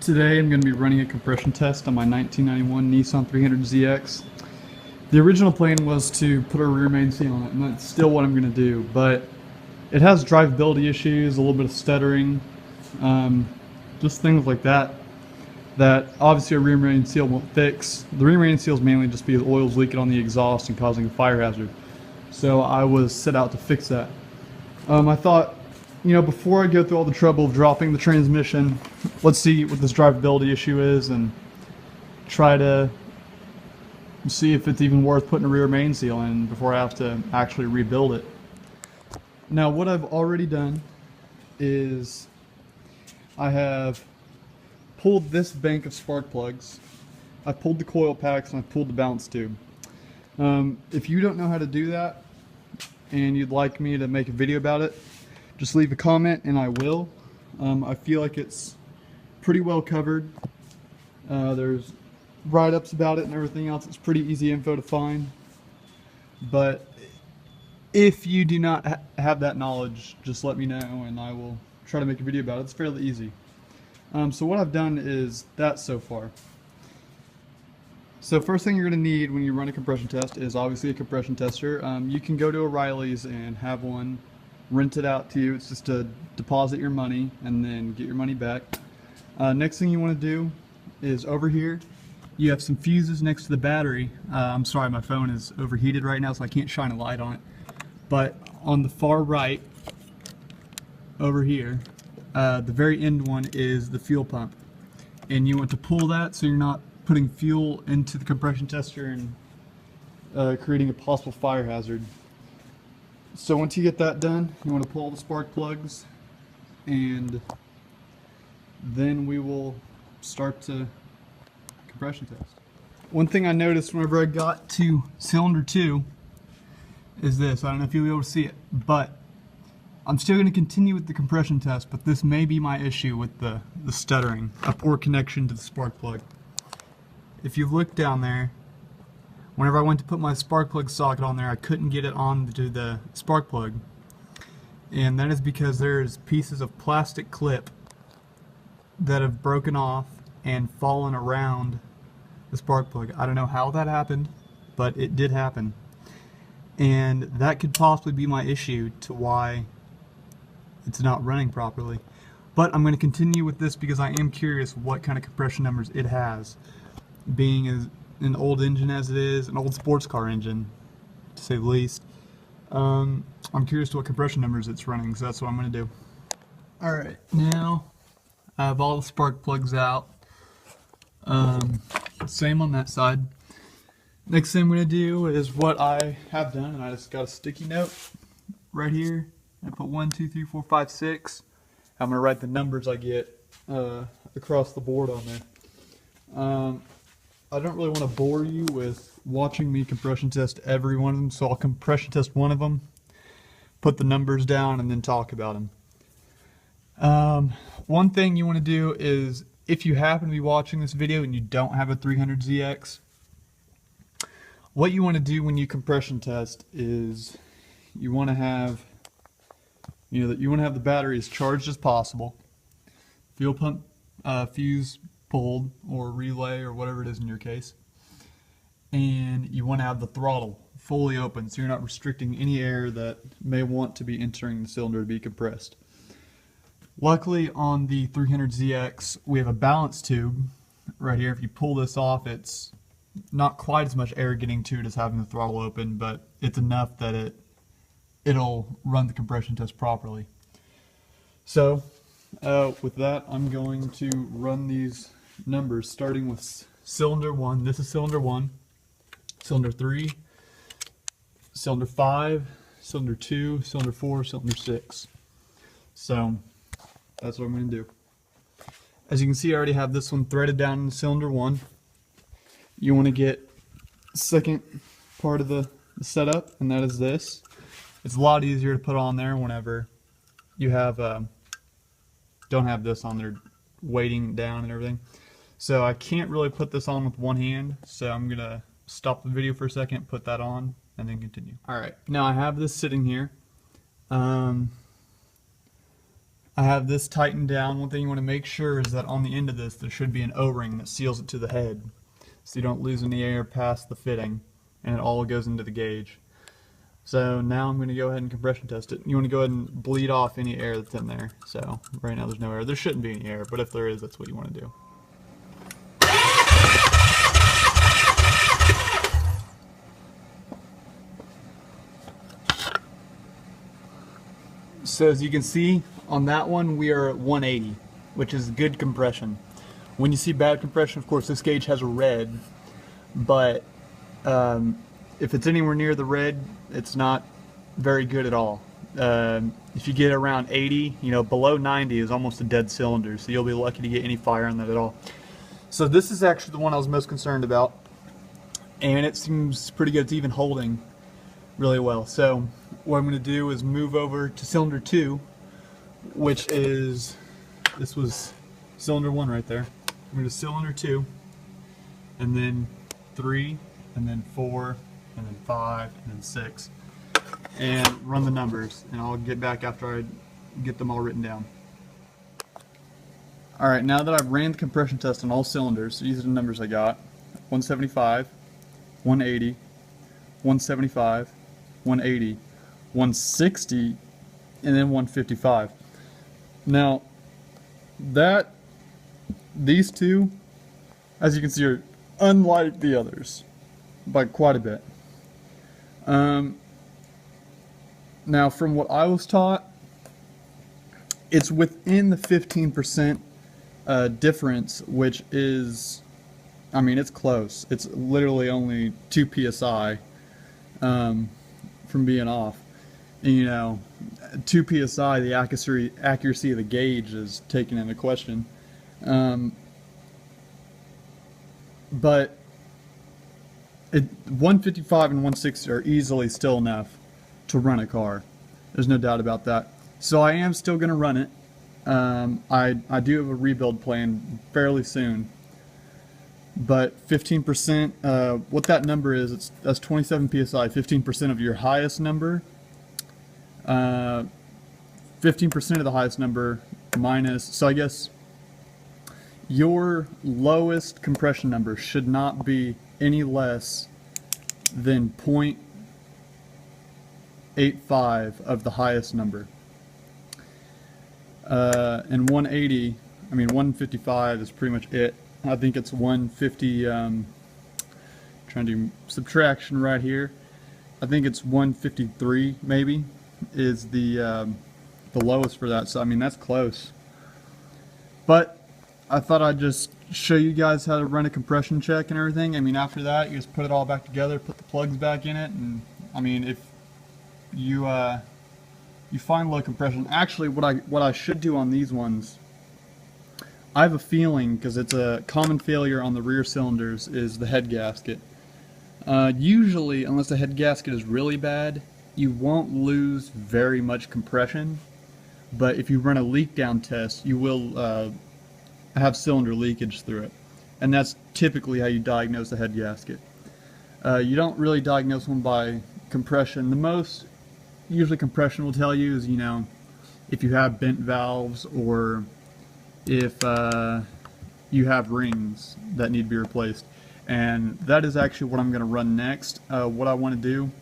Today I'm going to be running a compression test on my 1991 Nissan 300ZX. The original plan was to put a rear main seal on it, and that's still what I'm going to do, but it has drivability issues, a little bit of stuttering, just things like that, that obviously a rear main seal won't fix. The rear main seal is mainly just because oil's leaking on the exhaust and causing a fire hazard. So I was set out to fix that. I thought, before I go through all the trouble of dropping the transmission, let's see what this drivability issue is and try to see if it's even worth putting a rear main seal in before I have to actually rebuild it. Now, what I've already done is I have pulled this bank of spark plugs. I pulled the coil packs and I pulled the balance tube. If you don't know how to do that and you'd like me to make a video about it, just leave a comment and I will. I feel like it's pretty well covered. There's write-ups about it and everything else. It's pretty easy info to find. But if you do not have that knowledge, just let me know and I will try to make a video about it. It's fairly easy. So what I've done is that so far. So first thing you're going to need when you run a compression test is obviously a compression tester. You can go to O'Reilly's and have one rented out to you. It's just to deposit your money and then get your money back. Next thing you want to do is over here you have some fuses next to the battery. I'm sorry, my phone is overheated right now so I can't shine a light on it. But on the far right over here, the very end one is the fuel pump, and you want to pull that so you're not putting fuel into the compression tester and creating a possible fire hazard. So once you get that done, you want to pull all the spark plugs, and then we will start to compression test. One thing I noticed whenever I got to cylinder 2 is this. I don't know if you'll be able to see it, but I'm still going to continue with the compression test, but this may be my issue with the stuttering, a poor connection to the spark plug. If you look down there, whenever I went to put my spark plug socket on there, I couldn't get it onto the spark plug. And that is because there's pieces of plastic clip that have broken off and fallen around the spark plug. I don't know how that happened, but it did happen. And that could possibly be my issue to why it's not running properly. But I'm going to continue with this because I am curious what kind of compression numbers it has, being as an old engine as it is, an old sports car engine to say the least. I'm curious to what compression numbers it's running, so that's what I'm going to do. Alright, now I have all the spark plugs out. Same on that side. Next thing I'm going to do is what I have done, and I just got a sticky note right here. I put 1, 2, 3, 4, 5, 6. I'm going to write the numbers I get across the board on there. I don't really want to bore you with watching me compression test every one of them, so I'll compression test one of them, put the numbers down, and then talk about them. One thing you want to do is, if you happen to be watching this video and you don't have a 300ZX, what you want to do when you compression test is you want to have, the battery as charged as possible, fuel pump fuse pulled, or relay, or whatever it is in your case, and you want to have the throttle fully open so you're not restricting any air that may want to be entering the cylinder to be compressed. Luckily on the 300ZX we have a balance tube right here. If you pull this off, it's not quite as much air getting to it as having the throttle open, but it's enough that it'll run the compression test properly. So with that, I'm going to run these numbers starting with cylinder 1. This is cylinder 1, cylinder 3, cylinder 5, cylinder 2, cylinder 4, cylinder 6. So that's what I'm going to do. As you can see, I already have this one threaded down in cylinder 1. You want to get the second part of the setup, and that is this. It's a lot easier to put on there whenever you have don't have this on there weighting down and everything. So I can't really put this on with one hand, so I'm gonna stop the video for a second, put that on, and then continue. Alright, now I have this sitting here. I I have this tightened down. One thing you want to make sure is that on the end of this there should be an O-ring that seals it to the head, so you don't lose any air past the fitting and it all goes into the gauge. So now I'm going to go ahead and compression test it. You want to go ahead and bleed off any air that's in there. So right now there's no air. There shouldn't be any air, but if there is, that's what you want to do. So as you can see on that one, we are at 180, which is good compression. When you see bad compression, of course this gauge has a red, but if it's anywhere near the red, it's not very good at all. If you get around 80, below 90 is almost a dead cylinder, so you'll be lucky to get any fire on that at all. So this is actually the one I was most concerned about, and it seems pretty good. It's even holding really well. So what I'm going to do is move over to cylinder 2, which is, this was cylinder 1 right there. I'm going to cylinder 2, and then 3, and then 4, and then 5, and then 6, and run the numbers, and I'll get back after I get them all written down. Alright, now that I've ran the compression test on all cylinders, these are the numbers I got: 175, 180, 175, 180, 160, and then 155. Now, these two, as you can see, are unlike the others by quite a bit. Now, from what I was taught, it's within the 15% difference, which is, I mean, it's close. It's literally only 2 psi from being off. And, 2 psi, the accuracy of the gauge is taken into question. But 155 and 160 are easily still enough to run a car. There's no doubt about that. So I am still going to run it. I do have a rebuild plan fairly soon. But 15%, what that number is, that's 27 psi. 15% of your highest number. 15% of the highest number minus, so I guess your lowest compression number should not be any less than 0.85 of the highest number. And 180, I mean 155 is pretty much it. I think it's 150, trying to do subtraction right here. I think it's 153 maybe is the lowest for that, so I mean that's close. But I thought I'd just show you guys how to run a compression check and everything. I mean, after that you just put it all back together, put the plugs back in it, and I mean, if you you find low compression, actually what I should do on these ones, I have a feeling, because it's a common failure on the rear cylinders, is the head gasket. Usually, unless the head gasket is really bad, you won't lose very much compression, but if you run a leak down test, you will have cylinder leakage through it, and that's typically how you diagnose a head gasket. You don't really diagnose one by compression. The most usually compression will tell you is, if you have bent valves, or if you have rings that need to be replaced. And that is actually what I'm going to run next. What I want to do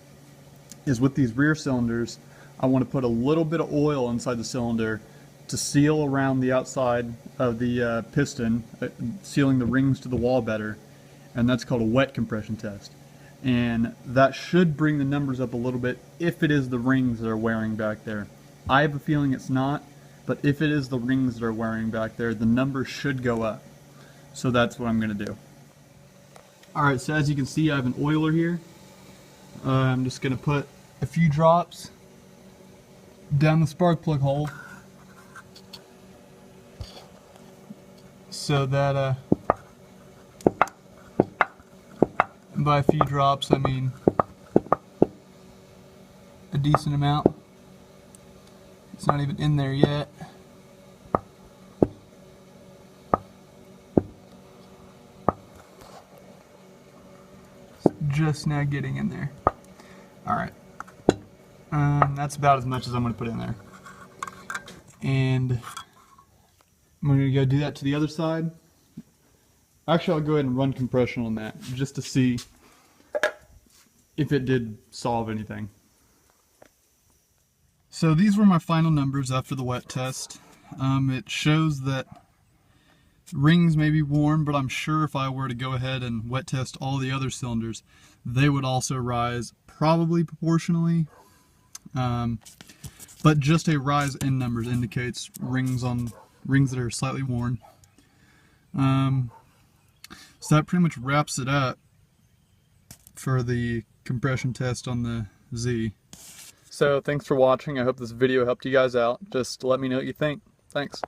is, with these rear cylinders, I want to put a little bit of oil inside the cylinder to seal around the outside of the piston, sealing the rings to the wall better, and that's called a wet compression test. And that should bring the numbers up a little bit if it is the rings that are wearing back there. I have a feeling it's not, but if it is the rings that are wearing back there, the numbers should go up. So that's what I'm going to do. Alright, so as you can see, I have an oiler here. I'm just going to put a few drops down the spark plug hole, so that by a few drops I mean a decent amount. It's not even in there yet. It's just now getting in there. Alright. That's about as much as I'm going to put in there. And I'm going to go do that to the other side. Actually, I'll go ahead and run compression on that just to see if it did solve anything. So these were my final numbers after the wet test. It shows that rings may be worn, but I'm sure if I were to go ahead and wet test all the other cylinders, they would also rise, probably proportionally. But just a rise in numbers indicates rings that are slightly worn. So that pretty much wraps it up for the compression test on the Z. So thanks for watching. I hope this video helped you guys out. Just let me know what you think. Thanks.